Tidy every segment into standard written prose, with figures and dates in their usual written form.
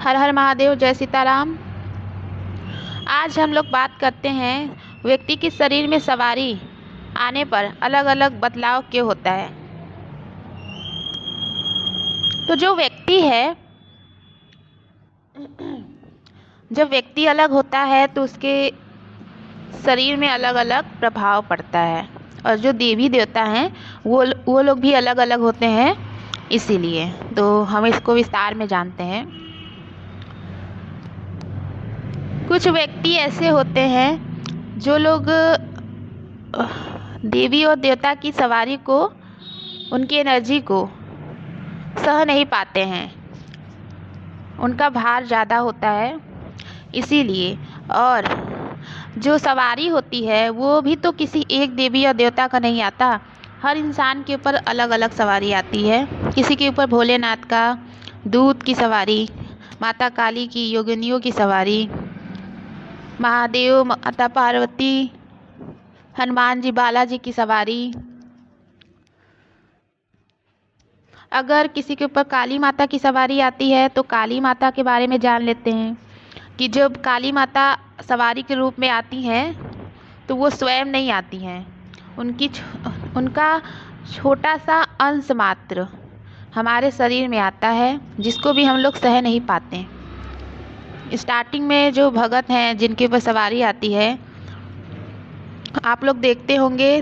हर हर महादेव, जय सीताराम। आज हम लोग बात करते हैं व्यक्ति के शरीर में सवारी आने पर अलग अलग बदलाव क्यों होता है। तो जब व्यक्ति अलग होता है तो उसके शरीर में अलग अलग प्रभाव पड़ता है, और जो देवी देवता हैं वो लोग भी अलग अलग होते हैं। इसीलिए तो हम इसको विस्तार में जानते हैं। कुछ व्यक्ति ऐसे होते हैं जो लोग देवी और देवता की सवारी को, उनकी एनर्जी को सह नहीं पाते हैं, उनका भार ज़्यादा होता है इसीलिए। और जो सवारी होती है वो भी तो किसी एक देवी या देवता का नहीं आता, हर इंसान के ऊपर अलग अलग सवारी आती है। किसी के ऊपर भोलेनाथ का दूत की सवारी, माता काली की योगिनियों की सवारी, महादेव, माता पार्वती, हनुमान जी, बालाजी की सवारी। अगर किसी के ऊपर काली माता की सवारी आती है तो काली माता के बारे में जान लेते हैं कि जब काली माता सवारी के रूप में आती हैं तो वो स्वयं नहीं आती हैं, उनका छोटा सा अंश मात्र हमारे शरीर में आता है, जिसको भी हम लोग सह नहीं पाते। स्टार्टिंग में जो भगत हैं जिनके ऊपर सवारी आती है, आप लोग देखे होंगे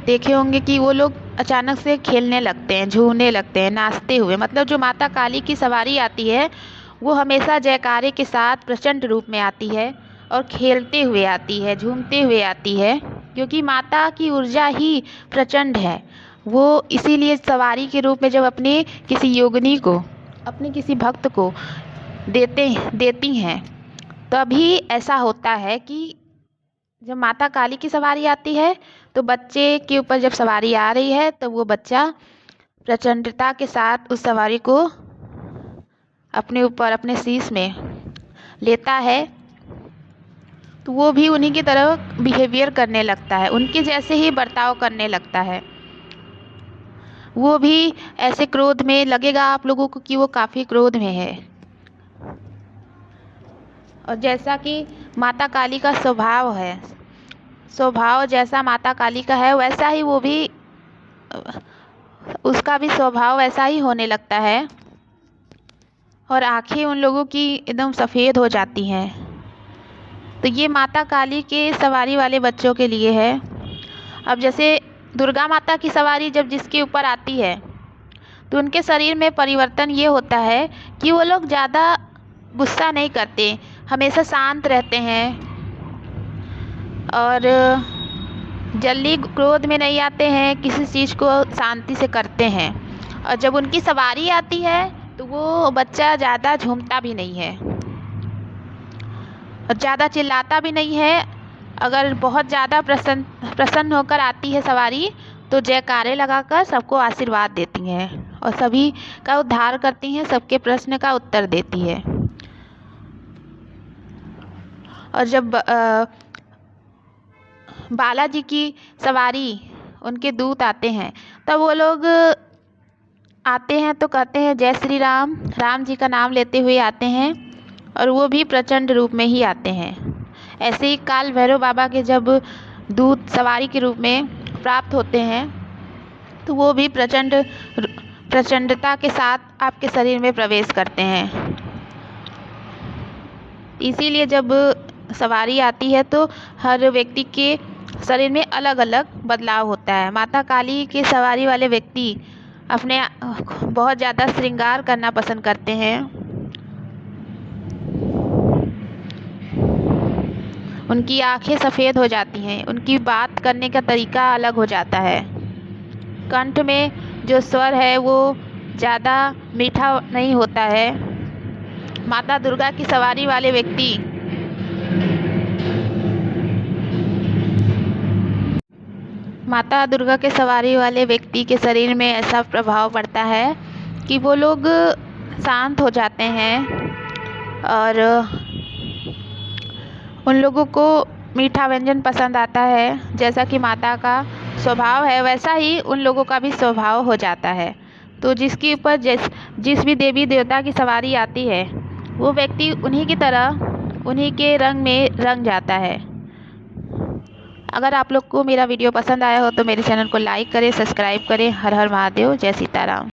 कि वो लोग अचानक से खेलने लगते हैं, झूमने लगते हैं, नाचते हुए। मतलब जो माता काली की सवारी आती है वो हमेशा जयकारे के साथ प्रचंड रूप में आती है और खेलते हुए आती है, झूमते हुए आती है, क्योंकि माता की ऊर्जा ही प्रचंड है। वो इसीलिए सवारी के रूप में जब अपने किसी योगिनी को, अपने किसी भक्त को देती हैं, तभी ऐसा होता है कि जब माता काली की सवारी आती है तो बच्चे के ऊपर जब सवारी आ रही है तो वो बच्चा प्रचंडता के साथ उस सवारी को अपने ऊपर, अपने शीश में लेता है, तो वो भी उन्हीं की तरह बिहेवियर करने लगता है, उनके जैसे ही बर्ताव करने लगता है। वो भी ऐसे क्रोध में लगेगा आप लोगों को कि वो काफ़ी क्रोध में है। और जैसा कि माता काली का स्वभाव जैसा माता काली का है, वैसा ही वो भी, उसका भी स्वभाव वैसा ही होने लगता है। और आंखें उन लोगों की एकदम सफ़ेद हो जाती हैं। तो ये माता काली के सवारी वाले बच्चों के लिए है। अब जैसे दुर्गा माता की सवारी जब जिसके ऊपर आती है तो उनके शरीर में परिवर्तन ये होता है कि वो लोग ज़्यादा गुस्सा नहीं करते, हमेशा शांत रहते हैं और जल्दी क्रोध में नहीं आते हैं, किसी चीज़ को शांति से करते हैं। और जब उनकी सवारी आती है तो वो बच्चा ज़्यादा झूमता भी नहीं है और ज़्यादा चिल्लाता भी नहीं है। अगर बहुत ज़्यादा प्रसन्न होकर आती है सवारी तो जयकारे लगाकर सबको आशीर्वाद देती हैं और सभी का उद्धार करती हैं, सबके प्रश्न का उत्तर देती है। और जब बालाजी की सवारी, उनके दूत आते हैं, तब वो लोग आते हैं तो कहते हैं जय श्री राम, राम जी का नाम लेते हुए आते हैं, और वो भी प्रचंड रूप में ही आते हैं। ऐसे ही काल भैरव बाबा के जब दूत सवारी के रूप में प्राप्त होते हैं तो वो भी प्रचंडता के साथ आपके शरीर में प्रवेश करते हैं। इसीलिए जब सवारी आती है तो हर व्यक्ति के शरीर में अलग अलग बदलाव होता है। माता काली के सवारी वाले व्यक्ति अपने बहुत ज़्यादा श्रृंगार करना पसंद करते हैं, उनकी आंखें सफ़ेद हो जाती हैं, उनकी बात करने का तरीका अलग हो जाता है, कंठ में जो स्वर है वो ज़्यादा मीठा नहीं होता है। माता दुर्गा की सवारी वाले व्यक्ति माता दुर्गा के सवारी वाले व्यक्ति के शरीर में ऐसा प्रभाव पड़ता है कि वो लोग शांत हो जाते हैं और उन लोगों को मीठा व्यंजन पसंद आता है। जैसा कि माता का स्वभाव है वैसा ही उन लोगों का भी स्वभाव हो जाता है। तो जिसके ऊपर जिस भी देवी देवता की सवारी आती है वो व्यक्ति उन्हीं की तरह उन्हीं के रंग में रंग जाता है। अगर आप लोग को मेरा वीडियो पसंद आया हो तो मेरे चैनल को लाइक करें, सब्सक्राइब करें। हर हर महादेव, जय सीताराम।